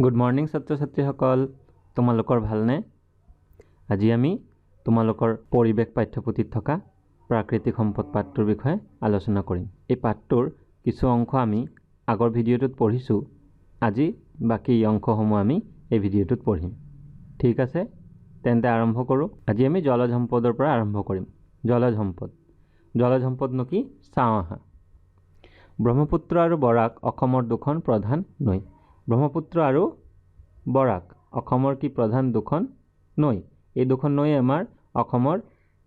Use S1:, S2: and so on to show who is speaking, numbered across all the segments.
S1: Good morning छात्र छात्रीসকল তোমালোকৰ ভালনে আজি আমি তোমালোকৰ পৰিৱেশ পাঠ্যপুথিত থকা প্ৰাকৃতিক সম্পদ পাঠটোৰ বিষয়ে আলোচনা কৰিম এই পাঠটোৰ কিছু অংশ আমি আগৰ ভিডিঅ'টোত পঢ়িছো আজি বাকি অংশসমূহ আমি এই ভিডিঅ'টোত পঢ়িম ঠিক আছে তেন্তে আৰম্ভ কৰো আজি আমি জলজ সম্পদৰ পৰা আৰম্ভ কৰিম জলজ সম্পদ নকি চাওঁ আহা ব্ৰহ্মপুত্ৰ আৰু বৰাক অসমৰ দুখন প্ৰধান নৈ ব্ৰহ্মপুত্ৰ আৰু বৰাক অসমৰ কি প্ৰধান দুখন নৈ এই দুখন নৈ আমাৰ অসমৰ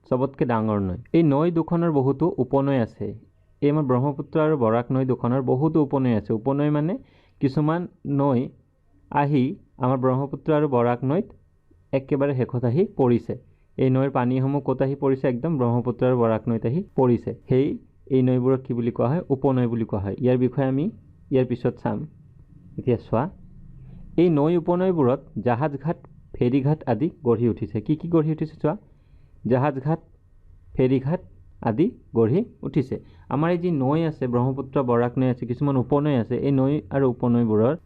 S1: সবতকৈ ডাঙৰ নৈ এই নৈ দুখনৰ বহুতো উপনৈ আছে এই আমাৰ ব্ৰহ্মপুত্ৰ আৰু বৰাক নৈ দুখনৰ বহুতো উপনৈ আছে উপনৈ মানে কিছুমান নৈ আহি আমাৰ ব্ৰহ্মপুত্ৰ আৰু বৰাক নৈত একেবাৰে হেকত আহি পৰিছে এই নৈৰ পানীসমূহ কত আহি পৰিছে একদম ব্ৰহ্মপুত্ৰ আৰু বৰাক নৈত আহি পৰিছে সেই এই নৈবোৰক কি বুলি কোৱা হয় উপনৈ বুলি কোৱা হয় ইয়াৰ বিষয়ে আমি ইয়াৰ পিছত চাম এতিয়া চোৱা এই নৈ উপনৈবোৰত জাহাজ ঘাট ফেৰী ঘাট আদি গঢ়ি উঠিছে কি গঢ়ি উঠিছে চোৱা জাহাজ ঘাট ফেৰী ঘাট আদি গঢ়ি উঠিছে আমাৰ এই যি নৈ আছে ব্ৰহ্মপুত্ৰ বৰাক নৈ আছে কিছুমান উপনৈ আছে এই নৈ আৰু উপনৈবোৰৰ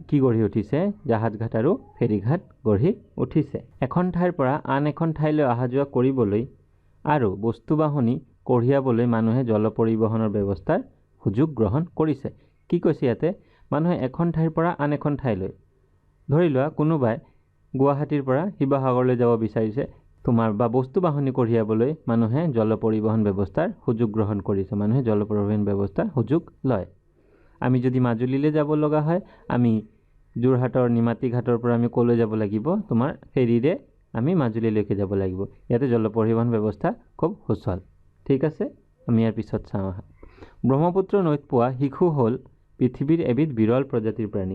S1: কি গঢ়ি উঠিছে জাহাজ ঘাট আৰু ফেৰী ঘাট গঢ়ি উঠিছে এখন ঠাইৰ পৰা আন এখন ঠাইলৈ অহা যোৱা কৰিবলৈ আৰু বস্তু বাহনী কঢ়িয়াবলৈ মানুহে জল পৰিবহনৰ ব্যৱস্থাৰ সুযোগ গ্ৰহণ কৰিছে কি কৈছে ইয়াতে মানুহে এখন ঠাইৰ পৰা আন এখন ঠাইলৈ ধৰি লোৱা কোনোবাই গুৱাহাটীৰ পৰা শিৱসাগৰলৈ যাব বিচাৰিছে তোমাৰ বা বস্তু বাহনী কঢ়িয়াবলৈ মানুহে জল পৰিবহন ব্যৱস্থাৰ সুযোগ গ্ৰহণ কৰিছে মানুহে জল পৰিবহন ব্যৱস্থাৰ সুযোগ লয় আমি যদি মাজুলীলৈ যাব লগা হয় আমি যোৰহাটৰ নিমাতী ঘাটৰ পৰা আমি কলৈ যাব লাগিব তোমাৰ ফেৰীৰে আমি মাজুলীলৈকে যাব লাগিব ইয়াতে জল পৰিবহন ব্যৱস্থা খুব সুচল ঠিক আছে আমি ইয়াৰ পিছত চাওঁ আহা ব্ৰহ্মপুত্ৰ নৈত পোৱা শিশু হ'ল পৃথিৱীৰ এবিধ বিৰল প্ৰজাতিৰ প্ৰাণী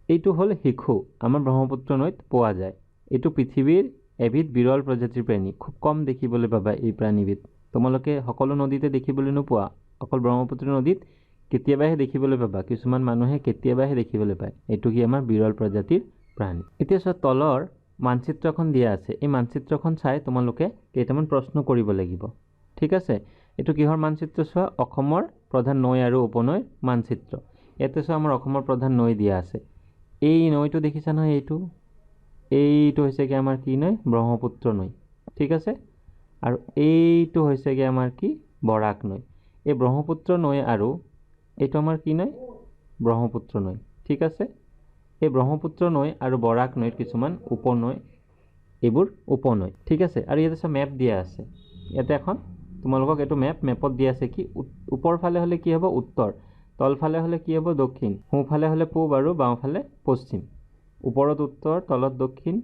S1: এইটো হ'ল শিশু আমাৰ ব্ৰহ্মপুত্ৰ নৈত পোৱা যায় এইটো পৃথিৱীৰ এবিধ বিৰল প্ৰজাতিৰ প্ৰাণী খুব কম দেখিবলৈ পাবা এই প্ৰাণীবিধ তোমালোকে সকলো নদীতে দেখিবলৈ নোপোৱা অকল ব্ৰহ্মপুত্ৰ নদীত কেতিয়াবাহে দেখিবলৈ পাবা কিছুমান মানুহে কেতিয়াবাহে দেখিবলৈ পায় এইটো কি আমাৰ বিৰল প্ৰজাতিৰ প্ৰাণী এতিয়া চোৱা তলৰ মানচিত্ৰখন দিয়া আছে এই মানচিত্ৰখন চাই তোমালোকে কেইটামান প্ৰশ্ন কৰিব লাগিব ঠিক আছে এইটো কিহৰ মানচিত্ৰ চোৱা অসমৰ প্ৰধান নৈ আৰু উপনৈৰ মানচিত্ৰ ইয়াতে চোৱা আমাৰ অসমৰ প্ৰধান নৈ দিয়া আছে এই নৈটো দেখিছা নহয় এইটো হৈছে কি আমাৰ কি নৈ ব্ৰহ্মপুত্ৰ নৈ ঠিক আছে আৰু এইটো হৈছে কি আমাৰ কি বৰাক নৈ এই ব্ৰহ্মপুত্ৰ নৈ আৰু এইটো আমাৰ কি নৈ ব্ৰহ্মপুত্ৰ নৈ ঠিক আছে এই ব্ৰহ্মপুত্ৰ নৈ আৰু বৰাক নৈৰ কিছুমান উপনৈ এইবোৰ উপনৈ ঠিক আছে আৰু ইয়াতে চোৱা মেপ দিয়া আছে ইয়াতে এখন তোমালোকক এইটো মেপত দিয়া আছে কি ওপৰ ফালে হলে কি হ'ব উত্তৰ তলফালে হলে কি হ'ব দক্ষিণ সোঁফালে হলে পূব আৰু বাওঁফালে পশ্চিম ওপৰত উত্তৰ তলত দক্ষিণ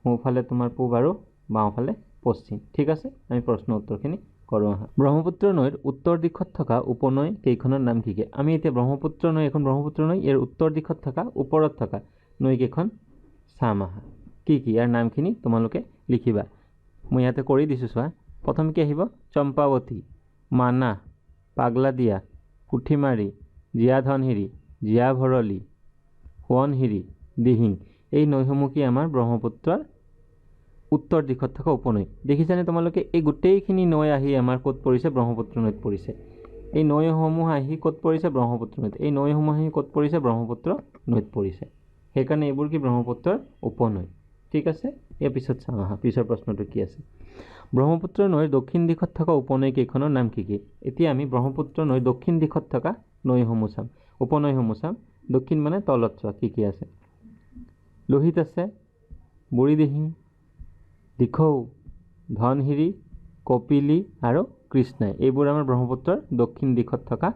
S1: সোঁফালে তোমাৰ পূব আৰু বাওঁফালে পশ্চিম ঠিক আছে আমি প্ৰশ্ন উত্তৰখিনি কৰোঁ আহা ব্ৰহ্মপুত্ৰ নৈৰ উত্তৰ দিশত থকা উপনৈ কেইখনৰ নাম কি আমি এতিয়া ব্ৰহ্মপুত্ৰ নৈ এখন ব্ৰহ্মপুত্ৰ নৈ ইয়াৰ উত্তৰ দিশত থকা ওপৰত থকা নৈ কেইখন চাম আহা কি ইয়াৰ নামখিনি তোমালোকে লিখিবা মই ইয়াতে কৰি দিছোঁ চোৱা প্ৰথম কি আহিব চম্পাৱতী মানা পাগলাদিয়া পুঠিমাৰী জীয়াধনশিৰি জীয়া ভৰলী সোৱণশিৰি দিহিং এই নৈসমূহ কি আমাৰ ব্ৰহ্মপুত্ৰৰ উত্তৰ দিশত থকা উপনৈ দেখিছানে তোমালোকে এই গোটেইখিনি নৈ আহি আমাৰ ক'ত পৰিছে ব্ৰহ্মপুত্ৰ নৈত পৰিছে এই নৈসমূহ আহি ক'ত পৰিছে ব্ৰহ্মপুত্ৰ নৈত এই নৈসমূহ আহি ক'ত পৰিছে ব্ৰহ্মপুত্ৰ নৈত পৰিছে সেইকাৰণে এইবোৰ কি ব্ৰহ্মপুত্ৰৰ উপনৈ ঠিক আছে ইয়াৰ পিছত চাওঁ আহা পিছৰ প্ৰশ্নটো কি আছে ব্ৰহ্মপুত্ৰ নৈৰ দক্ষিণ দিশত থকা উপনৈ কেইখনৰ নাম কি এতিয়া আমি ব্ৰহ্মপুত্ৰ নৈৰ দক্ষিণ দিশত থকা নৈসমূহ চাম উপনৈসমূহ চাম দক্ষিণ মানে তলত চোৱা কি আছে লোহিত আছে বুঢ়ীদিহিং দিখৌ ধনশিৰি কপিলী আৰু কৃষ্ণাই এইবোৰ আমাৰ ব্ৰহ্মপুত্ৰৰ দক্ষিণ দিশত থকা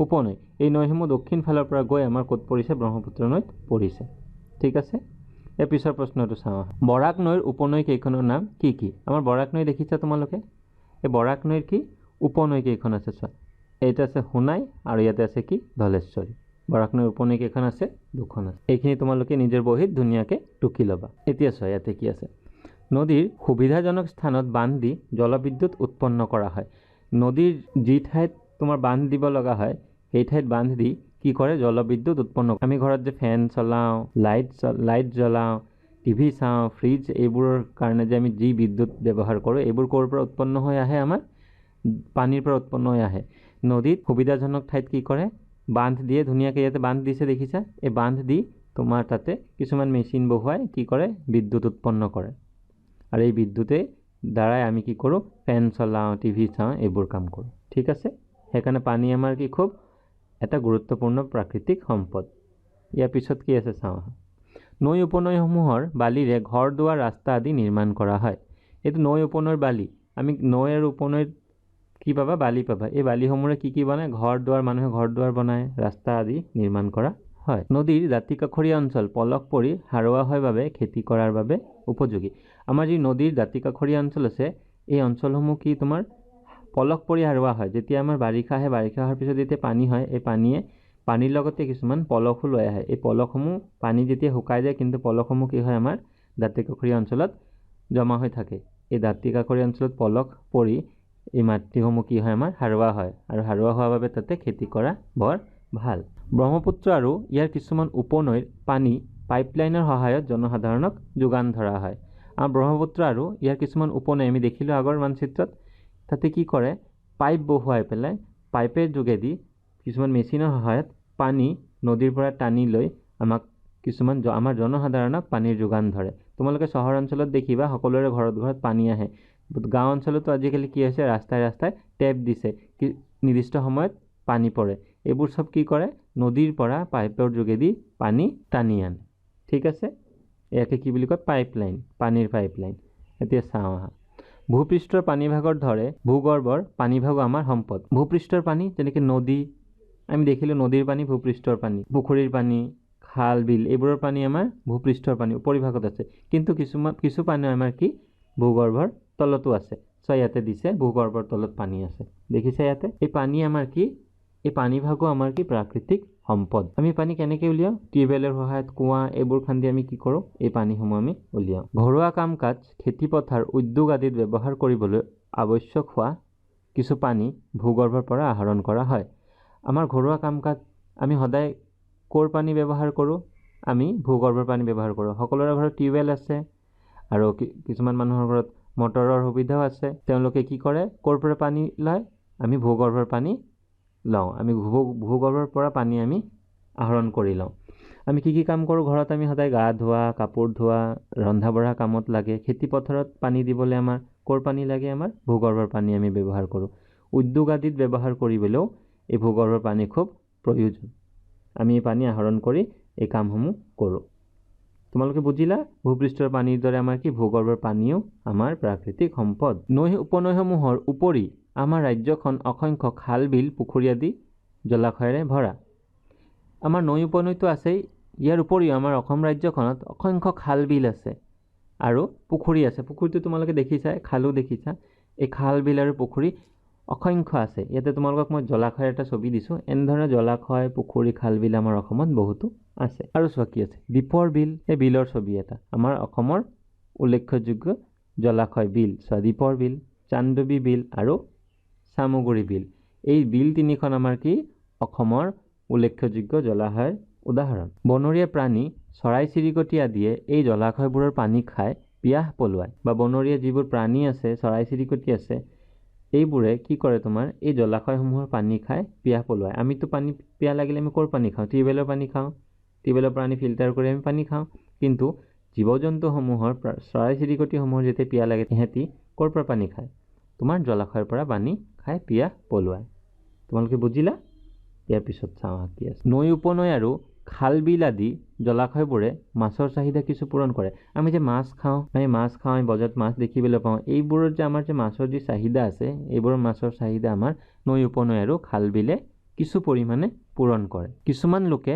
S1: উপনৈ এই নৈসমূহ দক্ষিণ ফালৰ পৰা গৈ আমাৰ ক'ত পৰিছে ব্ৰহ্মপুত্ৰ নৈত পৰিছে ঠিক আছে ইয়াৰ পিছৰ প্ৰশ্নটো চাওঁ বৰাক নৈৰ উপনৈ কেইখনৰ নাম কি আমাৰ বৰাক নৈ দেখিছা তোমালোকে এই বৰাক নৈৰ কি উপনৈ কেইখন আছে চোৱা এইটা আছে সোণাই আৰু ইয়াতে আছে কি ধলেশ্বৰী বৰাক নৈৰ উপনৈ কেইখন আছে দুখন আছে এইখিনি তোমালোকে নিজৰ বহীত ধুনীয়াকৈ টুকি ল'বা এতিয়া চোৱা ইয়াতে কি আছে নদীৰ সুবিধাজনক স্থানত বান্ধ দি জলবিদ্যুৎ উৎপন্ন কৰা হয় নদীৰ যি ঠাইত তোমাৰ বান্ধ দিব লগা হয় সেই ঠাইত বান্ধ দি কি কৰে জলবিদ্যুৎ উৎপন্ন আমি ঘৰত যে ফেন চলাওঁ লাইট জ্বলাওঁ টিভি চাওঁ ফ্ৰিজ এইবোৰৰ কাৰণে যে আমি যি বিদ্যুৎ ব্যৱহাৰ কৰোঁ এইবোৰ ক'ৰ পৰা উৎপন্ন হৈ আহে আমাৰ পানীৰ পৰা উৎপন্ন হৈ আহে নদীত সুবিধাজনক ঠাইত কি কৰে বান্ধ দিয়ে ধুনীয়াকৈ ইয়াতে বান্ধ দিছে দেখিছা এই বান্ধ দি তোমাৰ তাতে কিছুমান মেচিন বহুৱাই কি কৰে বিদ্যুৎ উৎপন্ন কৰে আৰু এই বিদ্যুতে দ্বাৰাই আমি কি কৰোঁ ফেন চলাওঁ টিভি চাওঁ এইবোৰ কাম কৰোঁ ঠিক আছে সেইকাৰণে পানী আমাৰ কি খুব এটা গুৰুত্বপূৰ্ণ প্ৰাকৃতিক সম্পদ ইয়াৰ পিছত কি আছে চাওঁ নৈ উপনৈসমূহৰ বালিৰে ঘৰ দুৱাৰ ৰাস্তা আদি নিৰ্মাণ কৰা হয় এইটো নৈ উপনৈৰ বালি আমি নৈ আৰু উপনৈত কি পাবা বালি পাবা এই বালিসমূহে কি বনায় ঘৰ দুৱাৰ মানুহে ঘৰ দুৱাৰ বনায় ৰাস্তা আদি নিৰ্মাণ কৰা হয় নদীৰ দাঁতিকাষৰীয়া অঞ্চল পলস পৰি হাৰুৱা হয় বাবে খেতি কৰাৰ বাবে উপযোগী আমাৰ যি নদীৰ দাঁতিকাষৰীয়া অঞ্চল আছে এই অঞ্চলসমূহ কি তোমাৰ পলস পৰি হাৰুৱা হয় যেতিয়া আমাৰ বাৰিষা আহে বাৰিষা হোৱাৰ পিছত যেতিয়া পানী হয় এই পানীৰ লগতে কিছুমান পলসো লৈ আহে এই পলসসমূহ পানী যেতিয়া শুকাই যায় কিন্তু পলসসমূহ কি হয় আমাৰ দাঁতিকাষৰীয়া অঞ্চলত জমা হৈ থাকে এই দাঁতিকাষৰীয়া অঞ্চলত পলস পৰি এই মাটিসমূহ কি হয় আমাৰ হাৰুৱা হয় আৰু হাৰুৱা হোৱাৰ বাবে তাতে খেতি কৰা বৰ ভাল ব্ৰহ্মপুত্ৰ আৰু ইয়াৰ কিছুমান উপনৈৰ পানী পাইপলাইনৰ সহায়ত জনসাধাৰণক যোগান ধৰা হয় আৰু ব্ৰহ্মপুত্ৰ আৰু ইয়াৰ কিছুমান উপনৈ আমি দেখিলোঁ আগৰ মানচিত্ৰত তাতে কি কৰে পাইপ বহুৱাই পেলাই পাইপেৰ যোগেদি কিছুমান মেচিনৰ সহায়ত পানী নদীৰ পৰা টানি লৈ আমাক কিছুমান আমাৰ জনসাধাৰণক পানীৰ যোগান ধৰে তোমালোকে চহৰ অঞ্চলত দেখিবা সকলোৰে ঘৰত ঘৰত পানী আহে গাঁও অঞ্চলতো আজিকালি কি হৈছে ৰাস্তাই ৰাস্তাই টেপ দিছে নিৰ্দিষ্ট সময়ত পানী পৰে এইবোৰ সব কি কৰে নদীৰ পৰা পাইপৰ যোগেদি পানী টানি আনে ঠিক আছে ইয়াকে কি বুলি কয় পাইপলাইন পানীৰ পাইপলাইন এতিয়া চাওঁ আহা ভূপৃষ্ঠৰ পানীভাগৰ ধৰে ভূগৰ্ভৰ পানীভাগো আমাৰ সম্পদ ভূপৃষ্ঠৰ পানী যেনেকৈ নদী আমি দেখিলোঁ নদীৰ পানী ভূপৃষ্ঠৰ পানী পুখুৰীৰ পানী খাল বিল এইবোৰৰ পানী আমাৰ ভূপৃষ্ঠৰ পানী উপৰিভাগত আছে কিন্তু কিছু পানী আমাৰ কি ভূগৰ্ভৰ তলতো আছে ইয়াতে দিছে ভূগৰ্ভৰ তলত পানী আছে দেখিছে ইয়াতে এই পানী আমাৰ কি এই পানীভাগো আমাৰ কি প্ৰাকৃতিক সম্পদ আমি পানী কেনেকৈ উলিয়াওঁ টিউবৱেলৰ সহায়ত কুঁৱা এইবোৰ খান্দি আমি কি কৰোঁ এই পানীসমূহ আমি উলিয়াওঁ ঘৰুৱা কাম কাজ খেতি পথাৰ উদ্যোগ আদিত ব্যৱহাৰ কৰিবলৈ আৱশ্যক হোৱা কিছু পানী ভূগৰ্ভৰ পৰা আহৰণ কৰা হয় আমাৰ ঘৰুৱা কাম কাজ আমি সদায় ক'ৰ পানী ব্যৱহাৰ কৰোঁ আমি ভূগৰ্ভৰ পানী ব্যৱহাৰ কৰোঁ সকলোৰে ঘৰত টিউবৱেল আছে আৰু কিছুমান মানুহৰ ঘৰত মটৰৰ সুবিধাও আছে তেওঁলোকে কি কৰে ক'ৰ পৰা পানী লয় আমি ভূগৰ্ভৰ পানী লওঁ আমি ভূগৰ্ভৰ পৰা পানী আমি আহৰণ কৰি লওঁ আমি কি কাম কৰোঁ ঘৰত আমি সদায় গা ধোৱা কাপোৰ ধোৱা ৰন্ধা বঢ়া কামত লাগে খেতি পথাৰত পানী দিবলৈ আমাৰ ক'ৰ পানী লাগে আমাৰ ভূগৰ্ভৰ পানী আমি ব্যৱহাৰ কৰোঁ উদ্যোগ আদিত ব্যৱহাৰ কৰিবলৈও এই ভূগৰ্ভৰ পানী খুব প্ৰয়োজন আমি এই পানী আহৰণ কৰি এই কামসমূহ কৰোঁ তোমালোকে বুজিলা ভূপৃষ্ঠৰ পানীৰ দৰে আমাৰ কি ভূগৰ্ভৰ পানীও আমাৰ প্ৰাকৃতিক সম্পদ নৈ উপনৈসমূহৰ উপৰি আমাৰ ৰাজ্যখন অসংখ্য খাল বিল পুখুৰী আদি জলাশয়েৰে ভৰা আমাৰ নৈ উপনৈতো আছেই ইয়াৰ উপৰিও আমাৰ অসম ৰাজ্যখনত অসংখ্য খাল বিল আছে আৰু পুখুৰী আছে পুখুৰীটো তোমালোকে দেখিছাই খালো দেখিছা এই খাল বিল আৰু পুখুৰী অসংখ্য আছে ইয়াতে তোমালোকক মই জলাশয়ৰ এটা ছবি দিছোঁ এনেধৰণৰ জলাশয় পুখুৰী খাল বিল আমাৰ অসমত বহুতো আছে আৰু চোৱা কি আছে দীপৰ বিল এই বিলৰ ছবি এটা আমাৰ অসমৰ উল্লেখযোগ্য জলাশয় বিল চোৱা দীপৰ বিল চান্দবী বিল আৰু চামগুৰি বিল এই বিল তিনিখন আমাৰ কি অসমৰ উল্লেখযোগ্য জলাশয়ৰ উদাহৰণ বনৰীয়া প্ৰাণী চৰাই চিৰিকটি আদিয়ে এই জলাশয়বোৰৰ পানী খাই পিয়াহ পলুৱায় বা বনৰীয়া যিবোৰ প্ৰাণী আছে চৰাই চিৰিকটি আছে এইবোৰে কি কৰে তোমাৰ এই জলাশয়সমূহৰ পানী খাই পিয়াহ পলুৱায় আমিতো পানী পিয়াহ লাগিলে আমি ক'ৰ পানী খাওঁ টিউবৱেলৰ পানী খাওঁ টিউবৱেলৰ পানী ফিল্টাৰ কৰি আমি পানী খাওঁ কিন্তু জীৱ জন্তুসমূহৰ চৰাই চিৰিকটিসমূহৰ যেতিয়া পিয়াহ লাগে সিহঁতি ক'ৰ পৰা পানী খায় তোমাৰ জলাশয়ৰ পৰা পানী খাই পিয়াহ পলুৱায় তোমালোকে বুজিলা ইয়াৰ পিছত চাওঁ কি আছে নৈ উপনৈ আৰু খাল বিল আদি জলাশয়বোৰে মাছৰ চাহিদা কিছু পূৰণ কৰে আমি যে মাছ খাওঁ আমি বজাৰত মাছ দেখিবলৈ পাওঁ এইবোৰৰ যে আমাৰ যে মাছৰ যি চাহিদা আছে এইবোৰৰ মাছৰ চাহিদা আমাৰ নৈ উপনৈ আৰু খাল বিলে কিছু পৰিমাণে পূৰণ কৰে কিছুমান লোকে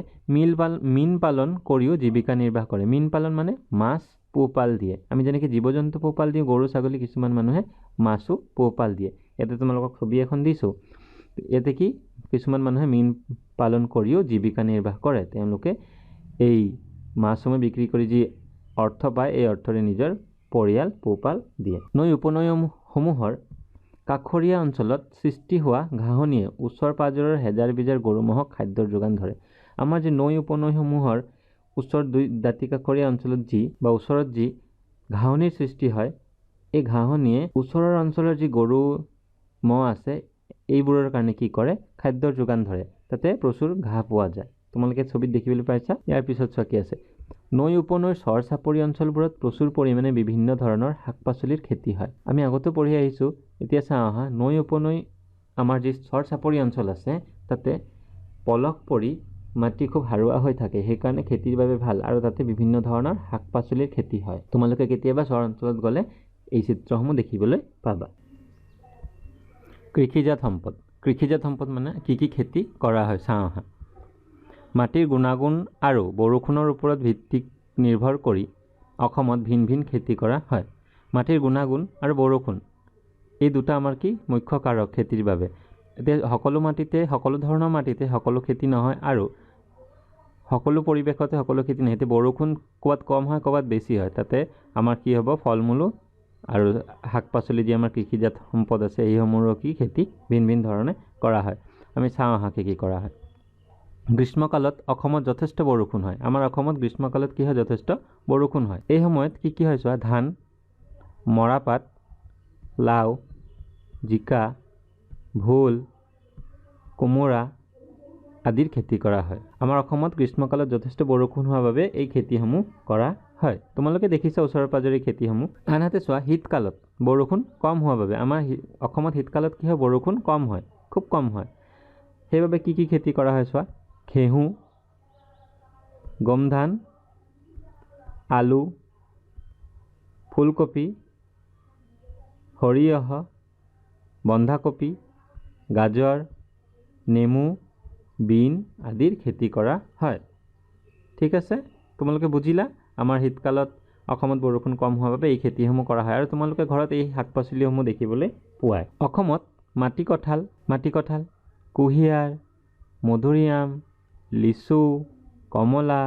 S1: মীন পালন কৰিও জীৱিকা নিৰ্বাহ কৰে মীন পালন মানে মাছ পোহপাল দিয়ে আমি যেনেকৈ জীৱ জন্তু পোহপাল দিওঁ গৰু ছাগলী কিছুমান মানুহে মাছো পোহপাল দিয়ে ইয়াতে তোমালোকক ছবি এখন দিছোঁ ইয়াতে কি কিছুমান মানুহে মীন পালন কৰিও জীৱিকা নিৰ্বাহ কৰে তেওঁলোকে এই মাছসমূহ বিক্ৰী কৰি যি অৰ্থ পায় এই অৰ্থৰে নিজৰ পৰিয়াল পোহপাল দিয়ে নৈ উপনৈসমূহৰ কাষৰীয়া অঞ্চলত সৃষ্টি হোৱা ঘাঁহনিয়ে ওচৰ পাজৰৰ হেজাৰ বিজাৰ গৰু ম'হক খাদ্যৰ যোগান ধৰে আমাৰ যি নৈ উপনৈসমূহৰ ওচৰ দুই দাঁতিকাষৰীয়া অঞ্চলত ওচৰত যি ঘাঁহনিৰ সৃষ্টি হয় এই ঘাঁহনিয়ে ওচৰৰ অঞ্চলৰ যি গৰু ম'হ আছে এইবোৰৰ কাৰণে কি কৰে খাদ্যৰ যোগান ধৰে তাতে প্ৰচুৰ ঘাঁহ পোৱা যায় তোমালোকে ছবিত দেখিবলৈ পাইছা। ইয়াৰ পিছত চোৱা কি আছে, নৈ উপনৈৰ চৰ চাপৰি অঞ্চলবোৰত প্ৰচুৰ পৰিমাণে বিভিন্ন ধৰণৰ শাক পাচলিৰ খেতি হয়। আমি আগতেও পঢ়ি আহিছোঁ। এতিয়া চাওঁ আহা, নৈ উপনৈ আমাৰ যি চৰ চাপৰি অঞ্চল আছে তাতে পলস পৰি মাটি খুব সাৰুৱা হৈ থাকে, সেইকাৰণে খেতিৰ বাবে ভাল আৰু তাতে বিভিন্ন ধৰণৰ শাক পাচলিৰ খেতি হয়। তোমালোকে কেতিয়াবা চৰ অঞ্চলত গ'লে এই চিত্ৰসমূহ দেখিবলৈ পাবা। কৃষিজাত সম্পদ। কৃষিজাত সম্পদ মানে কি কি খেতি কৰা হয় চাওঁ আহা। মাটিৰ গুণাগুণ আৰু বৰষুণৰ ওপৰত ভিত্তিক নিৰ্ভৰ কৰি অসমত ভিন ভিন খেতি কৰা হয়। মাটিৰ গুণাগুণ আৰু বৰষুণ এই দুটা আমাৰ কি মুখ্য কাৰক খেতিৰ বাবে। এতিয়া সকলো মাটিতে, সকলো ধৰণৰ মাটিতে সকলো খেতি নহয় আৰু সকলো পৰিৱেশতে সকলো খেতি নহয়। এতিয়া বৰষুণ ক'ৰবাত কম হয়, ক'ৰবাত বেছি হয়, তাতে আমাৰ কি হ'ব, ফল মূলো আৰু শাক পাচলি যি আমাৰ কৃষিজাত সম্পদ আছে এইসমূহৰো কি খেতি ভিন ভিন ধৰণে কৰা হয়। আমি চাওঁ আহা কি কি কৰা হয়। গ্ৰীষ্মকালত অসমত যথেষ্ট বৰষুণ হয়। আমাৰ অসমত গ্ৰীষ্মকালত কি হয়, যথেষ্ট বৰষুণ হয়। এই সময়ত কি কি হয় চোৱা, ধান, মৰাপাট, লাও, জিকা, ভোল, কোমোৰা আদিৰ খেতি কৰা হয়। আমাৰ অসমত গ্ৰীষ্মকালত যথেষ্ট বৰষুণ হোৱাৰ বাবে এই খেতিসমূহ কৰা হয়। তোমালোকে দেখিছা ওচৰে পাজৰে খেতিসমূহ। আনহাতে চোৱা, শীতকালত বৰষুণ কম হোৱাৰ বাবে আমাৰ অসমত শীতকালত কি হয়, বৰষুণ কম হয়, খুব কম হয়। সেইবাবে কি কি খেতি কৰা হয় চোৱা, ঘেঁহু, গম ধান, আলু, ফুলকবি, সৰিয়হ, বন্ধাকবি, গাজৰ, নেমু, বিন আদিৰ খেতি কৰা হয়। ঠিক আছে, তোমালোকে বুজিলা আমাৰ শীতকালত অসমত বৰষুণ কম হোৱাৰ বাবে এই খেতিসমূহ কৰা হয় আৰু তোমালোকে ঘৰত এই শাক পাচলিসমূহ দেখিবলৈ পোৱাই। অসমত মাটিকঁঠাল, কুঁহিয়াৰ, মধুৰিআম, লিচু, কমলা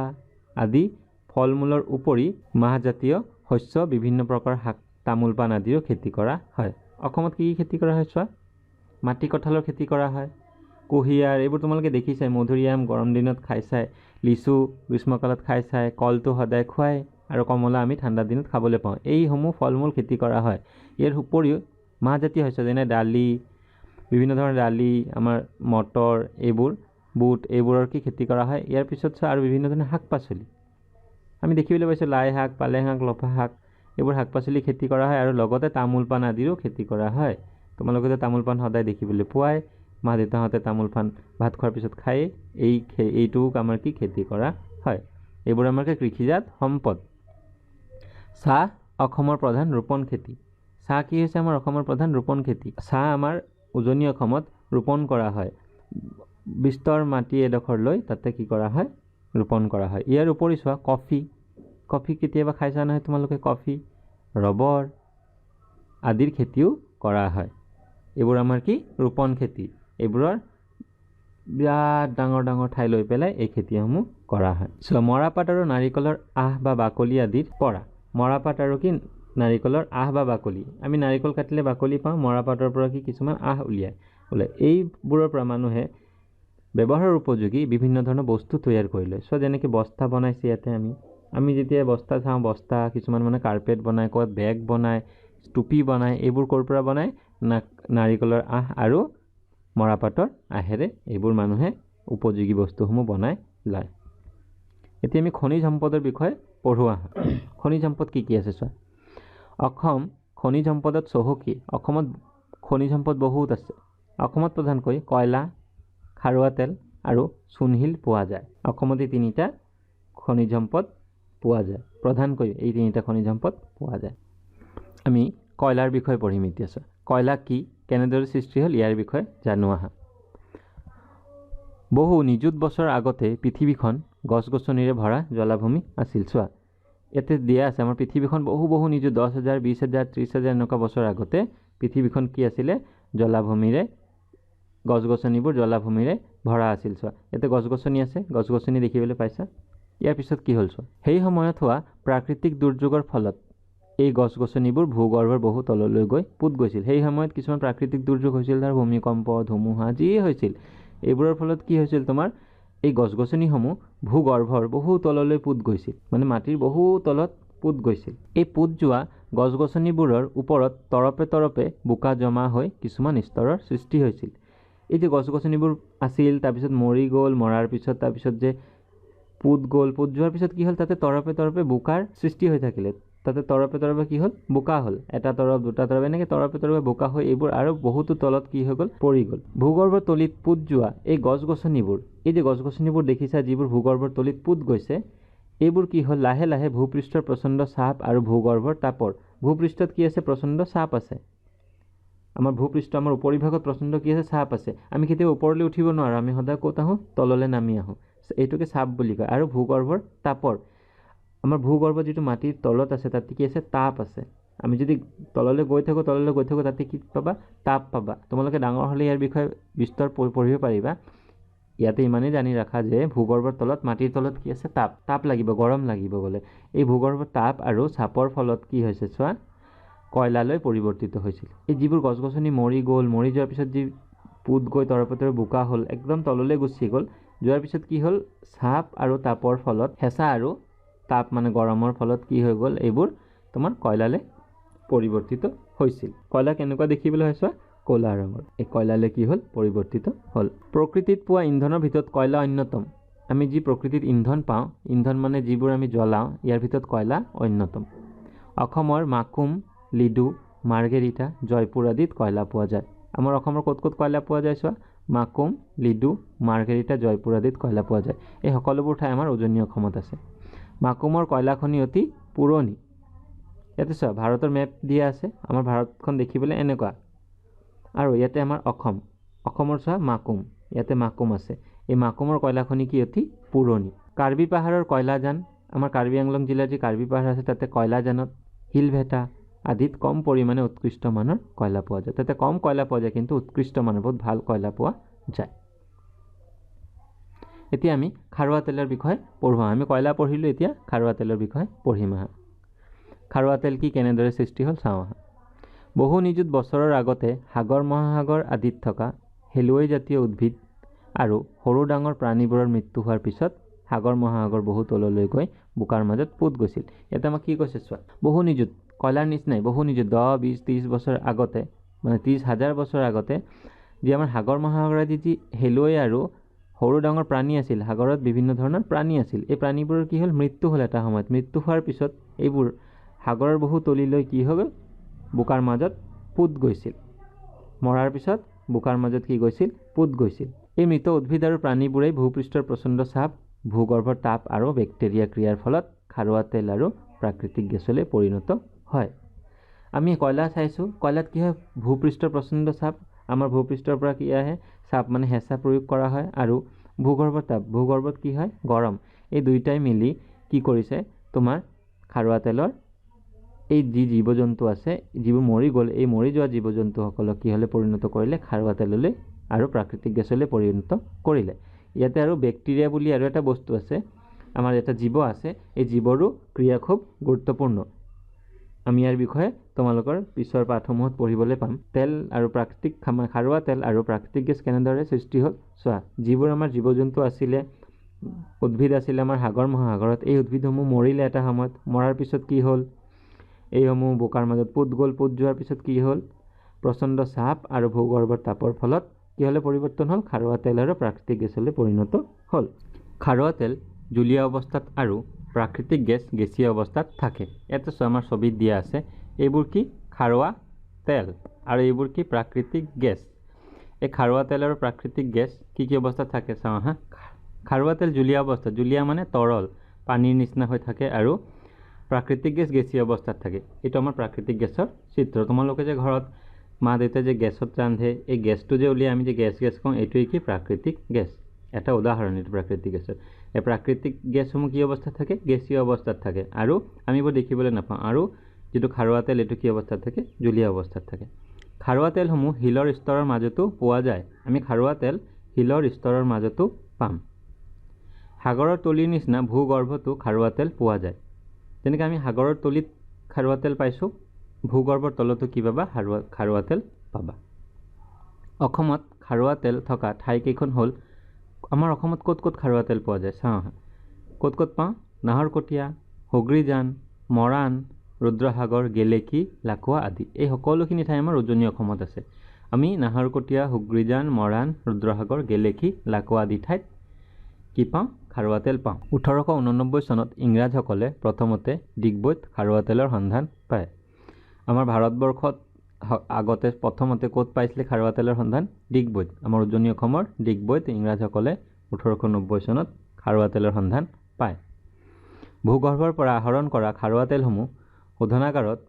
S1: আদি ফল মূলৰ উপৰি মাহজাতীয় শস্য, বিভিন্ন প্ৰকাৰৰ শাক, তামোল পাণ আদিৰো খেতি কৰা হয়। অসমত কি কি খেতি কৰা হয় চোৱা, মাটিকঁঠালৰ খেতি কৰা হয়, কুঁহিয়াৰ এইবোৰ তোমালোকে দেখিছাই, মধুৰিআম গৰম দিনত খাই চাই, লিচু গ্ৰীষ্মকালত খাই চাই, কলটো সদায় খুৱাই আৰু কমলা আমি ঠাণ্ডা দিনত খাবলৈ পাওঁ। এইসমূহ ফল মূল খেতি কৰা হয়। ইয়াৰ উপৰিও মাহজাতীয় শস্য যেনে দালি, বিভিন্ন ধৰণৰ দালি, আমাৰ মটৰ এইবোৰ, বুট এইবোৰৰ কি খেতি কৰা হয়। ইয়াৰ পিছত চোৱা আৰু বিভিন্ন ধৰণৰ শাক পাচলি আমি দেখিবলৈ পাইছোঁ, লাই শাক, পালেং শাক, লফা শাক এইবোৰ শাক পাচলি খেতি কৰা হয় আৰু লগতে তামোল পাণ আদিৰো খেতি কৰা হয়। তোমালোকে তামোল পাণ সদায় দেখিবলৈ পোৱাই, মা দেউতাহঁতে তামোল পাণ ভাত খোৱাৰ পিছত খায়েই, এইটোও আমাৰ কি খেতি কৰা হয়। এইবোৰ আমাৰ কৃষিজাত সম্পদ। চাহ অসমৰ প্ৰধান ৰোপণ খেতি। চাহ কি হৈছে আমাৰ অসমৰ প্ৰধান ৰোপণ খেতি। চাহ আমাৰ উজনি অসমত ৰোপণ কৰা হয়। বিস্তৰ মাটি এডোখৰ লৈ তাতে কি কৰা হয়, ৰোপণ কৰা হয়। ইয়াৰ উপৰি চোৱা, কফি কেতিয়াবা খাইছা নহয় তোমালোকে, কফি, ৰবৰ আদিৰ খেতিও কৰা হয়। এইবোৰ আমাৰ কি ৰোপণ খেতি। এইবোৰৰ বিৰাট ডাঙৰ ডাঙৰ ঠাই লৈ পেলাই এই খেতিসমূহ কৰা হয়। চোৱা, মৰাপাট আৰু নাৰিকলৰ আঁহ বা বাকলি আদিৰ পৰা। মৰাপাট আৰু কি নাৰিকলৰ আঁহ বা বাকলি। আমি নাৰিকল কাটিলে বাকলি পাওঁ, মৰাপাটৰ পৰা কি কিছুমান আঁহ উলিয়ায়। এইবোৰৰ পৰা মানুহে ব্যৱহাৰৰ উপযোগী বিভিন্ন ধৰণৰ বস্তু তৈয়াৰ কৰি লয়। চোৱা, যেনেকৈ বস্তা বনাইছে ইয়াতে আমি যেতিয়া বস্তা চাওঁ, বস্তা কিছুমান মানে কাৰ্পেট বনায়, ক'ৰবাত বেগ বনায়, টুপি বনায়। এইবোৰ ক'ৰ পৰা বনায়, নাৰিকলৰ আঁহ আৰু মৰাপাটৰ আঁহেৰে এইবোৰ মানুহে উপযোগী বস্তুসমূহ বনাই লয়। এতিয়া আমি খনিজ সম্পদৰ বিষয়ে পঢ়ো আহা। খনিজ সম্পদ কি কি আছে চোৱা, অসম খনিজ সম্পদত চহকী। অসমত খনিজ সম্পদ বহুত আছে। অসমত প্ৰধানকৈ কয়লা, খাৰুৱা তেল আৰু চূণশিল পোৱা যায়। অসমত এই তিনিটা খনিজ সম্পদ পোৱা যায়, প্ৰধানকৈ এই তিনিটা খনিজ সম্পদ পোৱা যায়। আমি কয়লাৰ বিষয়ে পঢ়িম এতিয়া চোৱা। কয়লা কি, কেনেদৰে সৃষ্টি হ'ল, ইয়াৰ বিষয়ে জানো আহা। বহু নিযুত বছৰ আগতে পৃথিৱীখন গছ গছনিৰে ভৰা জলাভূমি আছিল। চোৱা, ইয়াতে দিয়া আছে আমাৰ পৃথিৱীখন বহু নিযুত 10,000, 20,000, 30,000 এনেকুৱা বছৰ আগতে পৃথিৱীখন কি আছিলে, জলাভূমিৰে, গছ গছনিবোৰ জলাভূমিৰে ভৰা আছিল। চোৱা, ইয়াতে গছ গছনি আছে, গছ গছনি দেখিবলৈ পাইছা। ইয়াৰ পিছত কি হ'ল চোৱা, সেই সময়ত হোৱা প্ৰাকৃতিক দুৰ্যোগৰ ফলত এই গছ গছনিবোৰ ভূগৰ্ভৰ বহু তললৈ গৈ পোত গৈছিল। সেই সময়ত কিছুমান প্ৰাকৃতিক দুৰ্যোগ হৈছিল, ধৰ ভূমিকম্প, ধুমুহা যিয়ে হৈছিল। এইবোৰৰ ফলত কি হৈছিল, তোমাৰ এই গছ গছনিসমূহ ভূগৰ্ভৰ বহু তললৈ পোত গৈছিল, মানে মাটিৰ বহু তলত পোত গৈছিল। এই পোত যোৱা গছ গছনিবোৰৰ ওপৰত তৰপে বোকা জমা হৈ কিছুমান স্তৰৰ সৃষ্টি হৈছিল। এই যে গছ গছনিবোৰ আছিল তাৰপিছত মৰি গ'ল, মৰাৰ পিছত তাৰপিছত যে পুত গ'ল, পুত যোৱাৰ পিছত কি হ'ল, তাতে তৰপে তৰপে বোকাৰ সৃষ্টি হৈ থাকিলে। তাতে তৰপে তৰপে কি হ'ল, বোকা হ'ল। এটা তৰপ দুটা তৰপ এনেকৈ তৰপে তৰপে বোকা হৈ এইবোৰ আৰু বহুতো তলত কি হৈ গ'ল, পৰি গ'ল। ভূগৰ্ভৰ তলিত পুত যোৱা এই গছ গছনিবোৰ, এই যে গছ গছনিবোৰ দেখিছা যিবোৰ ভূগৰ্ভৰ তলিত পুত গৈছে, এইবোৰ কি হ'ল, লাহে লাহে ভূপৃষ্ঠৰ প্ৰচণ্ড চাপ আৰু ভূগৰ্ভৰ তাপৰ, ভূপৃষ্ঠত কি আছে, প্ৰচণ্ড চাপ আছে। আমাৰ ভূপৃষ্ঠ, আমাৰ উপৰিভাগত প্ৰচণ্ড কি আছে, চাপ আছে। আমি কেতিয়াও ওপৰলৈ উঠিব নোৱাৰোঁ, আমি সদায় ক'ত আহোঁ, তললৈ নামি আহোঁ। এইটোকে চাপ বুলি কয়। আৰু ভূগৰ্ভৰ তাপৰ, আমাৰ ভূগৰ্ভ যিটো মাটিৰ তলত আছে তাতে কি আছে, তাপ আছে। আমি যদি তললৈ গৈ থাকোঁ তাতে কি পাবা, তাপ পাবা। তোমালোকে ডাঙৰ হ'লে ইয়াৰ বিষয়ে বিস্তৰ পঢ়িব পাৰিবা। ইয়াতে ইমানেই জানি ৰাখা যে ভূগৰ্ভৰ তলত, মাটিৰ তলত কি আছে, তাপ লাগিব, গৰম লাগিব বোলে। এই ভূগৰ্ভৰ তাপ আৰু চাপৰ ফলত কি হৈছে চোৱা, কয়লালৈ পৰিৱৰ্তিত হৈছিল। এই যিবোৰ গছ গছনি মৰি গ'ল, মৰি যোৱাৰ পিছত যি পুত গৈ তৰপে তৰপে বোকা হ'ল, একদম তললৈ গুচি গ'ল। যোৱাৰ পিছত কি হ'ল, চাপ আৰু তাপৰ ফলত, হেঁচা আৰু তাপ মানে গৰমৰ ফলত কি হৈ গ'ল, এইবোৰ তোমাৰ কয়লালৈ পৰিৱৰ্তিত হৈছিল। কয়লা কেনেকুৱা দেখিবলৈ হয় চোৱা, ক'লা ৰঙৰ। এই কয়লালৈ কি হ'ল, পৰিৱৰ্তিত হ'ল। প্ৰকৃতিত পোৱা ইন্ধনৰ ভিতৰত কয়লা অন্যতম। আমি যি প্ৰকৃতিত ইন্ধন পাওঁ, ইন্ধন মানে যিবোৰ আমি জ্বলাওঁ, ইয়াৰ ভিতৰত কয়লা অন্যতম। অসমৰ মাকুম, লিডু, মাৰ্ঘেৰিটা, জয়পুৰ আদিত কয়লা পোৱা যায়। আমাৰ অসমৰ ক'ত ক'ত কয়লা পোৱা যায় চোৱা, মাকুম, লিডু, মাৰ্ঘেৰিটা, জয়পুৰ আদিত কয়লা পোৱা যায়। এই সকলোবোৰ ঠাই আমাৰ উজনি অসমত আছে। মাকুমৰ কয়লা খনি অতি পুৰণি। ইয়াতে চোৱা ভাৰতৰ মেপ দিয়া আছে, আমাৰ ভাৰতখন দেখিবলৈ এনেকুৱা। আৰু ইয়াতে আমাৰ অসমৰ চোৱা মাকুম, ইয়াতে মাকুম আছে। এই মাকুমৰ কয়লা খনি কি অতি পুৰণি। কাৰ্বি পাহাৰৰ কয়লাজান, আমাৰ কাৰ্বি আংলং জিলাৰ যি কাৰ্বি পাহাৰ আছে তাতে কয়লাজানত, শিলভেটা আদিত কম পৰিমাণে উৎকৃষ্ট মানৰ কয়লা পোৱা যায়। তাতে কম কয়লা পোৱা যায় কিন্তু উৎকৃষ্ট মানৰ বহুত ভাল কয়লা পোৱা যায়। এতিয়া আমি খাৰুৱা তেলৰ বিষয়ে পঢ়োঁ। আমি কয়লা পঢ়িলোঁ, এতিয়া খাৰুৱা তেলৰ বিষয়ে পঢ়িম আহা। খাৰুৱা তেল কি কেনেদৰে সৃষ্টি হ'ল চাওঁ আহা। বহু নিযুত বছৰৰ আগতে সাগৰ মহাসাগৰ আদিত থকা শেলুৱৈ জাতীয় উদ্ভিদ আৰু সৰু ডাঙৰ প্ৰাণীবোৰৰ মৃত্যু হোৱাৰ পিছত সাগৰ মহাসাগৰ বহু তললৈ গৈ বোকাৰ মাজত পুত গৈছিল। ইয়াতে আমাক কি কৈছে চোৱা, বহু নিযুত, কয়লাৰ নিচিনাই বহু নিযুত 10, 20, 30 বছৰ আগতে, মানে 30,000 বছৰ আগতে যি আমাৰ সাগৰ মহাসাগৰ আদি যি শেলুৱৈ আৰু সৰু ডাঙৰ প্ৰাণী আছিল, সাগৰত বিভিন্ন ধৰণৰ প্ৰাণী আছিল। এই প্ৰাণীবোৰৰ কি হ'ল, মৃত্যু হ'ল এটা সময়ত। মৃত্যু হোৱাৰ পিছত এইবোৰ সাগৰৰ বহু তলিলৈ কি হৈ গ'ল, বোকাৰ মাজত পুত গৈছিল। মৰাৰ পিছত বোকাৰ মাজত কি গৈছিল, পুত গৈছিল। এই মৃত উদ্ভিদ আৰু প্ৰাণীবোৰেই ভূপৃষ্ঠৰ প্ৰচণ্ড চাপ, ভূগৰ্ভৰ তাপ আৰু বেক্টেৰিয়া ক্ৰিয়াৰ ফলত খাৰুৱা তেল আৰু প্ৰাকৃতিক গেছলৈ পৰিণত হয়। আমি কয়লা চাইছোঁ, কয়লাত কি হয়, ভূপৃষ্ঠৰ প্ৰচণ্ড চাপ, আমাৰ ভূপৃষ্ঠৰ পৰা কি আহে, চাপ মানে হেঁচা প্ৰয়োগ কৰা হয়, আৰু ভূগৰ্ভৰ তাপ, ভূগৰ্ভত কি হয়, গৰম। এই দুইটাই মিলি কি কৰিছে, তোমাৰ খাৰুৱা তেলৰ এই যি জীৱ জন্তু আছে, যিবোৰ মৰি গ'ল, এই মৰি যোৱা জীৱ জন্তুসকলক কিহলৈ পৰিণত কৰিলে, খাৰুৱা তেললৈ আৰু প্ৰাকৃতিক গেছলৈ পৰিণত কৰিলে। ইয়াতে আৰু বেক্টেৰিয়া বুলি আৰু এটা বস্তু আছে, আমাৰ এটা জীৱ আছে, এই জীৱৰো ক্ৰিয়া খুব গুৰুত্বপূৰ্ণ। আমি ইয়াৰ বিষয়ে তোমালোকৰ পিছৰ পাঠসমূহত পঢ়িবলৈ পাম। তেল আৰু প্ৰাকৃতিক খাৰুৱা তেল আৰু প্ৰাকৃতিক গেছ কেনেদৰে সৃষ্টি হ'ল চোৱা। যিবোৰ আমাৰ জীৱ জন্তু আছিলে, উদ্ভিদ আছিলে আমাৰ সাগৰ মহাসাগৰত, এই উদ্ভিদসমূহ মৰিলে এটা সময়ত। মৰাৰ পিছত কি হ'ল, এইসমূহ বোকাৰ মাজত পুত গ'ল। পুত যোৱাৰ পিছত কি হ'ল, প্ৰচণ্ড চাপ আৰু ভূগৰ্ভৰ তাপৰ ফলত কিহলৈ পৰিৱৰ্তন হ'ল, খাৰুৱা তেল আৰু প্ৰাকৃতিক গেছলৈ পৰিণত হ'ল। খাৰুৱা তেল জুলীয়া অৱস্থাত আৰু প্ৰাকৃতিক গেছ গেছীয় অৱস্থাত থাকে। ইয়াতে চোৱা আমাৰ ছবিত দিয়া আছে, এইবোৰ কি খাৰুৱা তেল আৰু এইবোৰ কি প্ৰাকৃতিক গেছ। এই খাৰুৱা তেল আৰু প্ৰাকৃতিক গেছ কি কি অৱস্থাত থাকে চাওঁ আহা। খাৰুৱা তেল জুলীয়া অৱস্থাত, জুলীয়া মানে তৰল, পানীৰ নিচিনা হৈ থাকে, আৰু প্ৰাকৃতিক গেছ গেছীয় অৱস্থাত থাকে। এইটো আমাৰ প্ৰাকৃতিক গেছৰ চিত্ৰ। তোমালোকে যে ঘৰত মা দেউতাই যে গেছত ৰান্ধে, এই গেছটো যে উলিয়াই আমি যে গেছ কওঁ, এইটোৱেই কি প্ৰাকৃতিক গেছ। এটা উদাহৰণ এইটো প্ৰাকৃতিক গেছৰ। এই প্ৰাকৃতিক গেছসমূহ কি অৱস্থাত থাকে, গেছীয় অৱস্থাত থাকে, আৰু আমি এইবোৰ দেখিবলৈ নাপাওঁ। আৰু যিটো খাৰুৱা তেল, এইটো কি অৱস্থাত থাকে, জুলীয়া অৱস্থাত থাকে। খাৰুৱা তেলসমূহ শিলৰ স্তৰৰ মাজতো পোৱা যায়। আমি খাৰুৱা তেল শিলৰ স্তৰৰ মাজতো পাম। সাগৰৰ তলিৰ নিচিনা ভূগৰ্ভতো খাৰুৱা তেল পোৱা যায়। যেনেকৈ আমি সাগৰৰ তলিত খাৰুৱা তেল পাইছোঁ, ভূগৰ্ভৰ তলতো কি পাবা, খাৰুৱা তেল পাবা। অসমত খাৰুৱা তেল থকা ঠাইকেইখন হ'ল, আমাৰ অসমত ক'ত ক'ত খাৰুৱা তেল পোৱা যায় চাওঁ আহা। ক'ত ক'ত পাওঁ, নাহৰকটীয়া, হুগ্ৰীজান, মৰাণ, ৰুদ্ৰসাগৰ, গেলেকী, লাকুৱা আদি। এই সকলোখিনি ঠাই আমাৰ উজনি অসমত আছে। আমি নাহৰকটীয়া, হুগ্ৰীজান, মৰাণ, ৰুদ্ৰসাগৰ, গেলেকী, লাকুৱা আদি ঠাইত কি পাওঁ? খাৰুৱা তেল পাওঁ। 1889 চনত ইংৰাজসকলে প্ৰথমতে ডিগবৈত খাৰুৱা তেলৰ সন্ধান পায়। আমাৰ ভাৰতবৰ্ষত আগতে প্ৰথমতে ক'ত পাইছিলে খাৰুৱা তেলৰ সন্ধান? ডিগবৈত। আমাৰ উজনি অসমৰ ডিগবৈত ইংৰাজসকলে 1890 চনত খাৰুৱা তেলৰ সন্ধান পায়। ভূগৰ্ভৰ পৰা আহৰণ কৰা খাৰুৱা তেলসমূহ শোধনাগাৰত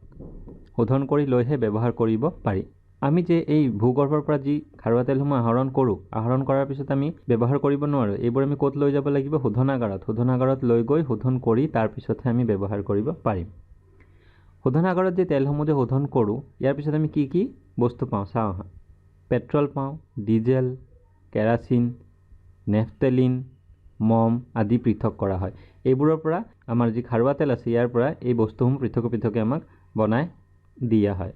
S1: শোধন কৰি লৈহে ব্যৱহাৰ কৰিব পাৰি। আমি যে এই ভূগৰ্ভৰ পৰা যি খাৰুৱা তেলসমূহ আহৰণ কৰোঁ, আহৰণ কৰাৰ পিছত আমি ব্যৱহাৰ কৰিব নোৱাৰোঁ। এইবোৰ আমি ক'ত লৈ যাব লাগিব? শোধনাগাৰত। শোধনাগাৰত লৈ গৈ শোধন কৰি তাৰপিছতহে আমি ব্যৱহাৰ কৰিব পাৰিম। শোধনাগাৰত যে তেলসমূহ যে শোধন কৰোঁ, ইয়াৰ পিছত আমি কি কি বস্তু পাওঁ চাওঁ আহা। পেট্ৰল পাওঁ, ডিজেল, কেৰাচিন, নেফটেলিন, মম আদি পৃথক কৰা হয়। এইবোৰৰ পৰা আমাৰ যি খাৰুৱা তেল আছে ইয়াৰ পৰা এই বস্তুসমূহ পৃথক পৃথকে আমাক বনাই দিয়া হয়।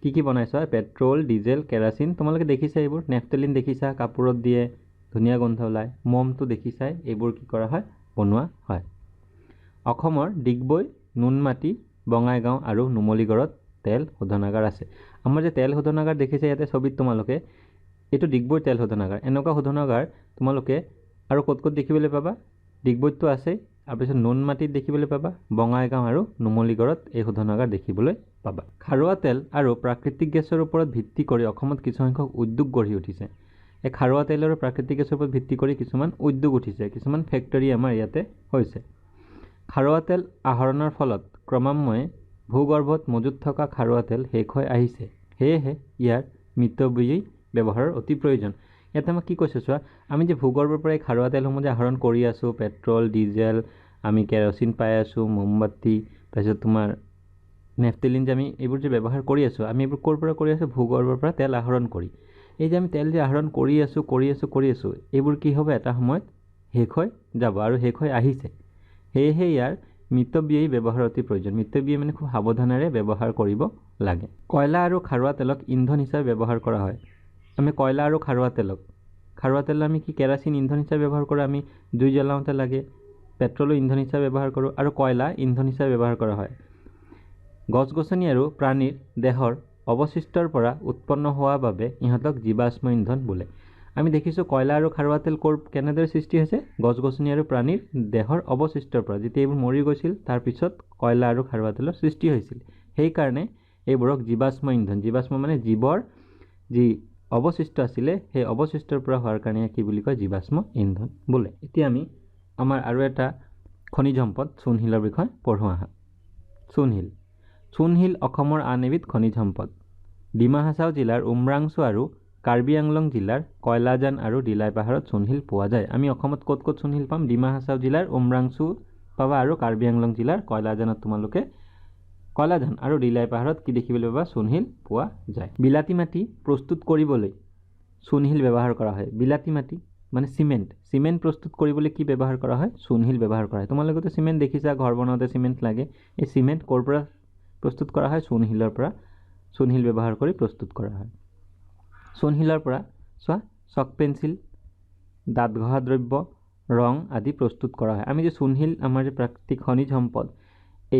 S1: কি কি বনাইছা? পেট্ৰল, ডিজেল, কেৰাচিন, তোমালোকে দেখিছা এইবোৰ। নেফটেলিন দেখিছা, কাপোৰত দিয়ে, ধুনীয়া গোন্ধ ওলায়। মমটো দেখিছাই, এইবোৰ কি কৰা হয়? বনোৱা হয়। অসমৰ ডিগবৈ, নুনমাটি, বঙাইগাঁও আৰু নুমলীগড়ত তেল শোধনাগাৰ আছে। আমাৰ যে তেল শোধনাগাৰ দেখিছে ইয়াতে ছবিত তোমালোকে, এইটো ডিগবৈ তেল শোধনাগাৰ। এনেকুৱা শোধনাগাৰ তোমালোকে আৰু ক'ত ক'ত দেখিবলৈ পাবা? ডিগবৈতটো আছেই, তাৰপিছত নুনমাটিত দেখিবলৈ পাবা, বঙাইগাঁও আৰু নুমলীগড়ত এই শোধনাগাৰ দেখিবলৈ পাবা। খাৰুৱা তেল আৰু প্ৰাকৃতিক গেছৰ ওপৰত ভিত্তি কৰি অসমত কিছুসংখ্যক উদ্যোগ গঢ়ি উঠিছে। এই খাৰুৱা তেল আৰু প্ৰাকৃতিক গেছৰ ওপৰত ভিত্তি কৰি কিছুমান উদ্যোগ উঠিছে, কিছুমান ফেক্টৰী আমাৰ ইয়াতে হৈছে। খাৰুৱা তেল আহৰণৰ ফলত ক্ৰমান্বয়ে ভূগৰ্ভত মজুত থকা খাৰুৱা তেল শেষ হৈ আহিছে। সেয়েহে ইয়াৰ মিতব্যয়ী ব্যৱহাৰৰ অতি প্ৰয়োজন। ইয়াতে আমাক কি কৈছে চোৱা, আমি যে ভূগৰ্ভৰ পৰা এই খাৰুৱা তেলসমূহ যে আহৰণ কৰি আছোঁ, পেট্ৰল, ডিজেল, আমি কেৰচিন পাই আছোঁ, মমবাতি, তাৰপিছত তোমাৰ নেফটেলিন যে আমি এইবোৰ যে ব্যৱহাৰ কৰি আছোঁ, আমি এইবোৰ ক'ৰ পৰা কৰি আছোঁ? ভূগৰ্ভৰ পৰা তেল আহৰণ কৰি। এই যে আমি তেল যে আহৰণ কৰি আছোঁ, এইবোৰ কি হ'ব? এটা সময়ত শেষ হৈ যাব আৰু শেষ হৈ আহিছে। সেয়েহে ইয়াৰ মিতব্যয়ী ব্যৱহাৰ অতি প্ৰয়োজন। মিতব্যয়ী মানে খুব সাৱধানেৰে ব্যৱহাৰ কৰিব লাগে। কয়লা আৰু খাৰুৱা তেলক ইন্ধন হিচাপে ব্যৱহাৰ কৰা হয়। আমি কয়লা আৰু খাৰুৱা তেল আমি কি কেৰাচিন ইন্ধন হিচাপে ব্যৱহাৰ কৰোঁ, আমি জুই জ্বলাওঁতে লাগে। পেট্ৰলো ইন্ধন হিচাপে ব্যৱহাৰ কৰোঁ আৰু কয়লা ইন্ধন হিচাপে ব্যৱহাৰ কৰা হয়। গছ গছনি আৰু প্ৰাণীৰ দেহৰ অৱশিষ্টৰ পৰা উৎপন্ন হোৱা বাবে ইহঁতক জীৱাশ্ম ইন্ধন বোলে। আমি দেখিছোঁ কয়লা আৰু খাৰুৱা তেল কেনেদৰে সৃষ্টি হৈছে? গছ গছনি আৰু প্ৰাণীৰ দেহৰ অৱশিষ্টৰ পৰা। যেতিয়া এইবোৰ মৰি গৈছিল তাৰপিছত কয়লা আৰু খাৰুৱা তেলৰ সৃষ্টি হৈছিল। সেইকাৰণে এইবোৰক জীৱাশ্ম ইন্ধন, জীৱাশ্ম মানে জীৱৰ যি অৱশিষ্ট আছিলে সেই অৱশিষ্টৰ পৰা হোৱাৰ কাৰণে কি বুলি কয়? জীৱাশ্ম ইন্ধন বোলে। এতিয়া আমি আমাৰ আৰু এটা খনিজ সম্পদ চূণশিলৰ বিষয়ে পঢ়ো আহা। চূণশিল অসমৰ আন এবিধ খনিজ সম্পদ। ডিমা হাছাও জিলাৰ উমৰাংচু আৰু কাৰ্বি আংলং জিলাৰ কয়লাজান আৰু দিলাই পাহাৰত চূণশিল পোৱা যায়। আমি অসমত ক'ত ক'ত চূণশিল পাম? ডিমা হাছাও জিলাৰ উমৰাংচু পাবা আৰু কাৰ্বি আংলং জিলাৰ কয়লাজানত তোমালোকে কয়লাজান আৰু দিলাই পাহাৰত কি দেখিবলৈ পাবা? চূণশিল পোৱা যায়। বিলাতী মাটি প্ৰস্তুত কৰিবলৈ চূণশিল ব্যৱহাৰ কৰা হয়। বিলাতী মাটি মানে চিমেণ্ট প্ৰস্তুত কৰিবলৈ কি ব্যৱহাৰ কৰা হয়? চূণশিল ব্যৱহাৰ কৰা হয়। তোমালোকেতো চিমেণ্ট দেখিছা, ঘৰ বনাওঁতে চিমেণ্ট লাগে। এই চিমেণ্ট ক'ৰ পৰা প্ৰস্তুত কৰা হয়? চূণশিলৰ পৰা চূণশিল ব্যৱহাৰ কৰি প্ৰস্তুত কৰা হয়। চূণশিলৰ পৰা চোৱা চক পেঞ্চিল, দাঁত ঘঁহা দ্ৰব্য, ৰং আদি প্ৰস্তুত কৰা হয়। আমি যে চূণশিল আমাৰ যে প্ৰাকৃতিক খনিজ সম্পদ,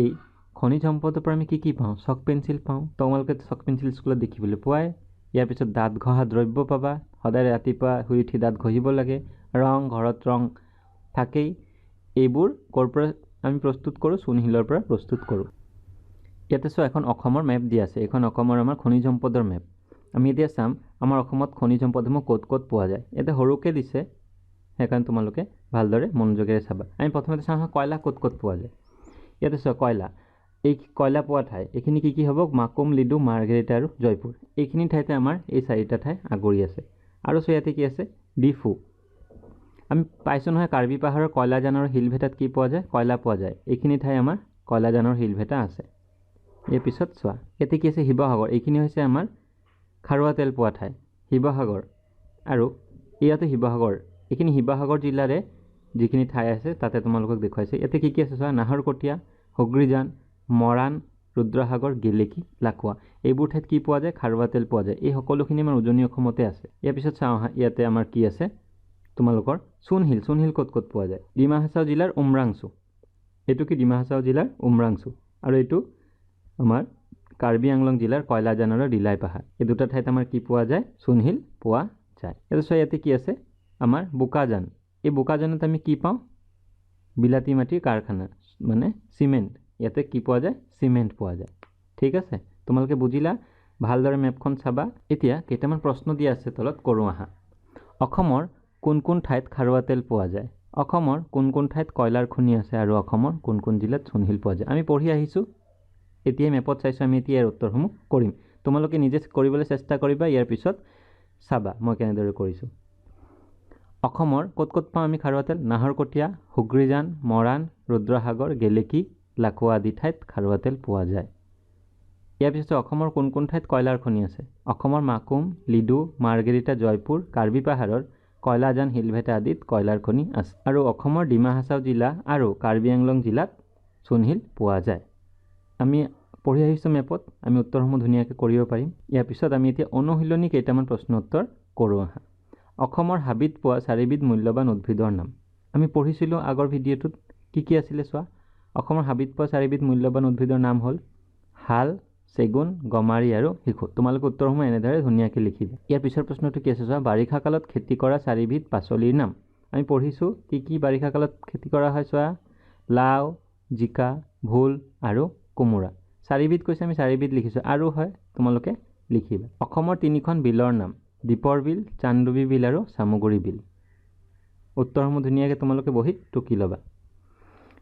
S1: এই খনিজ সম্পদৰ পৰা আমি কি কি পাওঁ? চক পেঞ্চিল পাওঁ। তোমালোকে চক পেঞ্চিল স্কুলত দেখিবলৈ পোৱাই। ইয়াৰ পিছত দাঁত ঘঁহা দ্ৰব্য পাবা, সদায় ৰাতিপুৱা শুই উঠি দাঁত ঘঁহিব লাগে। ৰং, ঘৰত ৰং থাকেই। এইবোৰ ক'ৰ পৰা আমি প্ৰস্তুত কৰোঁ? চূণশিলৰ পৰা প্ৰস্তুত কৰোঁ। ইয়াতে চোৱা এখন অসমৰ মেপ দিয়া আছে। এইখন অসমৰ আমাৰ খনিজ সম্পদৰ মেপ। আমি এতিয়া চাম আমাৰ অসমত খনিজ সম্পদসমূহ ক'ত ক'ত পোৱা যায়। ইয়াতে সৰুকৈ দিছে, সেইকাৰণে তোমালোকে ভালদৰে মনোযোগেৰে চাবা। আমি প্ৰথমতে চাওঁ কয়লা ক'ত ক'ত পোৱা যায়। ইয়াতে চোৱা কয়লা, এই কয়লা পোৱা ঠাই এইখিনি কি কি হ'ব? মাকুম, লিডু, মাৰ্ঘেৰিটা আৰু জয়পুৰ। এইখিনি ঠাইতে আমাৰ এই চাৰিটা ঠাই আগুৰি আছে। আৰু চোৱা ইয়াতে কি আছে? ডিফু। আমি পাইছোঁ নহয় কাৰ্বি পাহাৰৰ কয়লাজান আৰু শিলভেটাত কি পোৱা যায়? কয়লা পোৱা যায়। এইখিনি ঠাই আমাৰ কয়লাজান আৰু শিলভেটা আছে। ইয়াৰ পিছত চোৱা ইয়াতে কি আছে? শিৱসাগৰ। এইখিনি হৈছে আমাৰ খাৰুৱা তেল পোৱা ঠাই, শিৱসাগৰ। আৰু ইয়াতে শিৱসাগৰ, এইখিনি শিৱসাগৰ জিলাৰে যিখিনি ঠাই আছে তাতে তোমালোকক দেখুৱাইছে। ইয়াতে কি কি আছে চোৱা? নাহৰকটীয়া, হুগ্ৰীজান, মৰাণ, ৰুদ্ৰসাগৰ, গেলেকী, লাকুৱা। এইবোৰ ঠাইত কি পোৱা যায়? খাৰুৱা তেল পোৱা যায়। এই সকলোখিনি আমাৰ উজনি অসমতে আছে। ইয়াৰ পিছত চাওঁ আহা, ইয়াতে আমাৰ কি আছে? তোমালোকৰ চূণশিল ক'ত ক'ত পোৱা যায়? ডিমা হাছাও জিলাৰ উমৰাংচু। এইটো কি? ডিমা হাছাও জিলাৰ উমৰাংচু। আৰু এইটো আমাৰ কাৰ্বি আংলং জিলাৰ কয়লাজান আৰু ডিলাই পাহাৰ। এই দুটা ঠাইত আমাৰ কি পোৱা যায়? চূণশিল পোৱা যায়। এইটো চোৱা, ইয়াতে কি আছে? আমাৰ বোকাজান। এই বোকাজানত আমি কি পাওঁ? বিলাতী মাটিৰ কাৰখানা, মানে চিমেণ্ট। ইয়াতে কি পোৱা যায়? চিমেণ্ট পোৱা যায়। ঠিক আছে, তোমালোকে বুজিলা? ভালদৰে মেপখন চাবা। এতিয়া কেইটামান প্ৰশ্ন দিয়া আছে তলত, কৰোঁ আহা। অসমৰ কোন কোন ঠাইত খাৰুৱা তেল পোৱা যায়? অসমৰ কোন কোন ঠাইত কয়লাৰ খনি আছে আৰু অসমৰ কোন কোন জিলাত চূণশিল পোৱা যায়? আমি পঢ়ি আহিছোঁ, এতিয়াই মেপত চাইছোঁ, আমি এতিয়া ইয়াৰ উত্তৰসমূহ কৰিম। তোমালোকে নিজে কৰিবলৈ চেষ্টা কৰিবা, ইয়াৰ পিছত চাবা মই কেনেদৰে কৰিছোঁ। অসমৰ ক'ত ক'ত পাওঁ আমি খাৰুৱা তেল? নাহৰকটীয়া, হুগ্ৰীজান, মৰাণ, ৰুদ্ৰসাগৰ, গেলেকী, লাকুৱা আদি ঠাইত খাৰুৱা তেল পোৱা যায়। ইয়াৰ পিছত অসমৰ কোন কোন ঠাইত কয়লাৰ খনি আছে? অসমৰ মাকুম, লিডু, মাৰ্ঘেৰিটা, জয়পুৰ, কাৰ্বি পাহাৰৰ কয়লাজান, শিলভেটা আদিত কয়লাৰ খনি আছে। আৰু অসমৰ ডিমা হাছাও জিলা আৰু কাৰ্বি আংলং জিলাত চূণশিল পোৱা যায়। আমি পঢ়ি আহিছোঁ মেপত, আমি উত্তৰসমূহ ধুনীয়াকৈ কৰিব পাৰিম। ইয়াৰ পিছত আমি এতিয়া অনুশীলনী কেইটামান প্ৰশ্ন উত্তৰ কৰোঁ আহা। অসমৰ হাবিত পোৱা 4বিধ মূল্যৱান উদ্ভিদৰ নাম। আমি পঢ়িছিলোঁ আগৰ ভিডিঅ'টোত, কি কি আছিলে চোৱা। অসমৰ হাবিত পোৱা 4বিধ মূল্যৱান উদ্ভিদৰ নাম হ'ল শাল, চেগুন, গমাৰি আৰু শিশু। তোমালোকে উত্তৰসমূহ এনেদৰে ধুনীয়াকৈ লিখিবা। ইয়াৰ পিছৰ প্ৰশ্নটো কি আছে চোৱা। বাৰিষা কালত খেতি কৰা 4বিধ পাচলিৰ নাম। আমি পঢ়িছোঁ কি কি বাৰিষা কালত খেতি কৰা হয় চোৱা। লাও, জিকা, ভোল আৰু কোমোৰা। 4বিধ কৈছে, আমি 4বিধ লিখিছোঁ, আৰু হয় তোমালোকে লিখিবা। অসমৰ 3খন বিলৰ নাম। দীপৰ বিল, চান্দুবি বিল আৰু চামগুৰি বিল। উত্তৰসমূহ ধুনীয়াকৈ তোমালোকে বহীত টুকি ল'বা।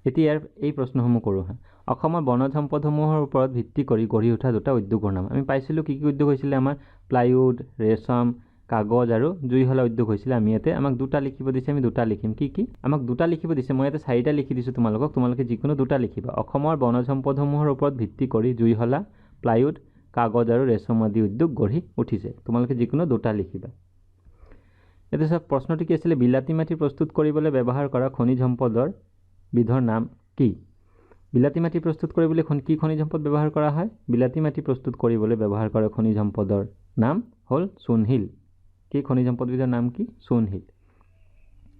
S1: এতিয়া ইয়াৰ এই প্ৰশ্নসমূহ কৰোঁ হা। অসমৰ বনজ সম্পদসমূহৰ ওপৰত ভিত্তি কৰি গঢ়ি উঠা দুটা উদ্যোগৰ নাম। আমি পাইছিলোঁ কি কি উদ্যোগ হৈছিলে আমাৰ? প্লাইউড, ৰেচম, কাগজ আৰু জুইশলা উদ্যোগ হৈছিলে। আমি ইয়াতে আমাক দুটা লিখিব দিছে, আমি দুটা লিখিম। কি কি? আমাক দুটা লিখিব দিছে, মই ইয়াতে 4টা লিখি দিছোঁ তোমালোকক, তোমালোকে যিকোনো দুটা লিখিবা। অসমৰ বনজ সম্পদসমূহৰ ওপৰত ভিত্তি কৰি জুইশলা, প্লাইউড, কাগজ আৰু ৰেচম আদি উদ্যোগ গঢ়ি উঠিছে। তোমালোকে যিকোনো দুটা লিখিবা। এতিয়া চব প্ৰশ্নটো কি আছিলে? বিলাতী মাটি প্ৰস্তুত কৰিবলৈ ব্যৱহাৰ কৰা খনিজ সম্পদৰ বিধৰ নাম কি? বিলাতী মাটি প্ৰস্তুত কৰিবলৈ কি খনিজ সম্পদ ব্যৱহাৰ কৰা হয়? বিলাতী মাটি প্ৰস্তুত কৰিবলৈ ব্যৱহাৰ কৰা খনিজ সম্পদৰ নাম হ'ল চূণশিল। কি খনিজ সম্পদবিধৰ নাম কি? চূণশিল।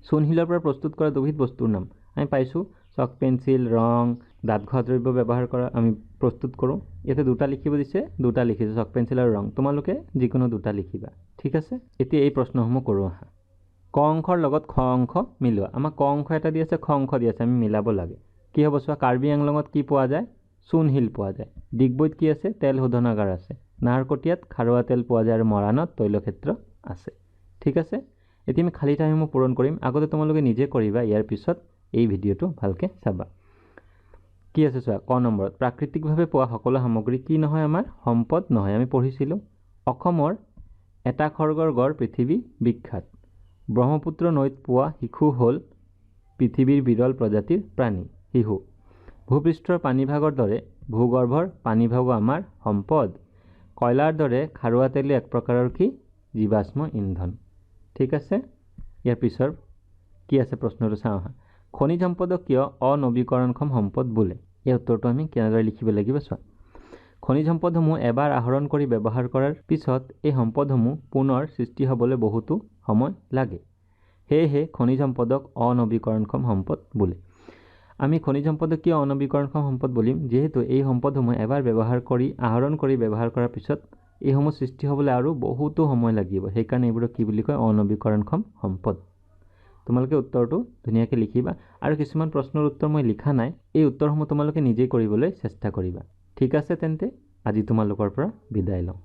S1: চূণশিলৰ পৰা প্ৰস্তুত কৰা দুবিধ বস্তুৰ নাম আমি পাইছোঁ। চক পেঞ্চিল, ৰং, দাঁত ঘহা দ্ৰব্য ব্যৱহাৰ কৰা আমি প্ৰস্তুত কৰোঁ। ইয়াতে দুটা লিখিব দিছে, দুটা লিখিছোঁ, চক পেঞ্চিল আৰু ৰং। তোমালোকে যিকোনো দুটা লিখিবা। ঠিক আছে, এতিয়া এই প্ৰশ্নসমূহ কৰোঁ আহা। ক অংশৰ লগত খ অংশ মিলোৱা। আমাক ক অংশ এটা দি আছে, খ অংশ দি আছে, আমি মিলাব লাগে। কি হ'ব চোৱা। কাৰ্বি আংলঙত কি পোৱা যায়? চূণশিল পোৱা যায়। ডিগবৈত কি আছে? তেল শোধনাগাৰ আছে। নাহৰকটীয়াত খাৰুৱা তেল পোৱা যায় আৰু মৰাণত তৈলক্ষেত্ৰ আছে। ঠিক আছে, এতিয়া আমি খালী ঠাইসমূহ পূৰণ কৰিম। আগতে তোমালোকে নিজে কৰিবা, ইয়াৰ পিছত এই ভিডিঅ'টো ভালকৈ চাবা। কি আছে চোৱা। ক নম্বৰত, প্ৰাকৃতিকভাৱে পোৱা সকলো সামগ্ৰী কি নহয়? আমাৰ সম্পদ নহয়। আমি পঢ়িছিলোঁ অসমৰ এটা খৰ্গৰ গড় পৃথিৱী বিখ্যাত। ব্ৰহ্মপুত্ৰ নৈত পোৱা শিশু হ'ল পৃথিৱীৰ বিৰল প্ৰজাতিৰ প্ৰাণী, শিশু। ভূপৃষ্ঠৰ পানীভাগৰ দৰে ভূগৰ্ভৰ পানীভাগো আমাৰ সম্পদ। কয়লাৰ দৰে খাৰুৱা তেলো এক প্ৰকাৰৰ কি? জীৱাশ্ম ইন্ধন। ঠিক আছে, ইয়াৰ পিছৰ কি আছে প্ৰশ্নটো চাওঁ আহা। খনিজ সম্পদক কিয় অনবীকৰণক্ষম সম্পদ বোলে? এই উত্তৰটো আমি কেনেদৰে লিখিব লাগিব চোৱা। খনিজ সম্পদসমূহ এবাৰ আহৰণ কৰি ব্যৱহাৰ কৰাৰ পিছত এই সম্পদসমূহ পুনৰ সৃষ্টি হ'বলৈ বহুতো সময় লাগে। সেয়েহে খনিজ সম্পদক অনবীকৰণক্ষম সম্পদ বোলে। আমি খনিজ সম্পদক কিয় অনবীকৰণক্ষম সম্পদ বুলিম? যিহেতু এই সম্পদসমূহ এবাৰ আহৰণ কৰি ব্যৱহাৰ কৰাৰ পিছত এইসমূহ সৃষ্টি হ'বলৈ আৰু বহুতো সময় লাগিব। সেইকাৰণে এইবোৰক কি বুলি কয়? অনবীকৰণক্ষম সম্পদ। তোমালোকে উত্তৰটো ধুনীয়াকৈ লিখিবা। আৰু কিছুমান প্ৰশ্নৰ উত্তৰ মই লিখা নাই, এই উত্তৰসমূহ তোমালোকে নিজেই কৰিবলৈ চেষ্টা কৰিবা। ঠিক আছে, তেন্তে আজি তোমালোকৰ পৰা বিদায় লওঁ।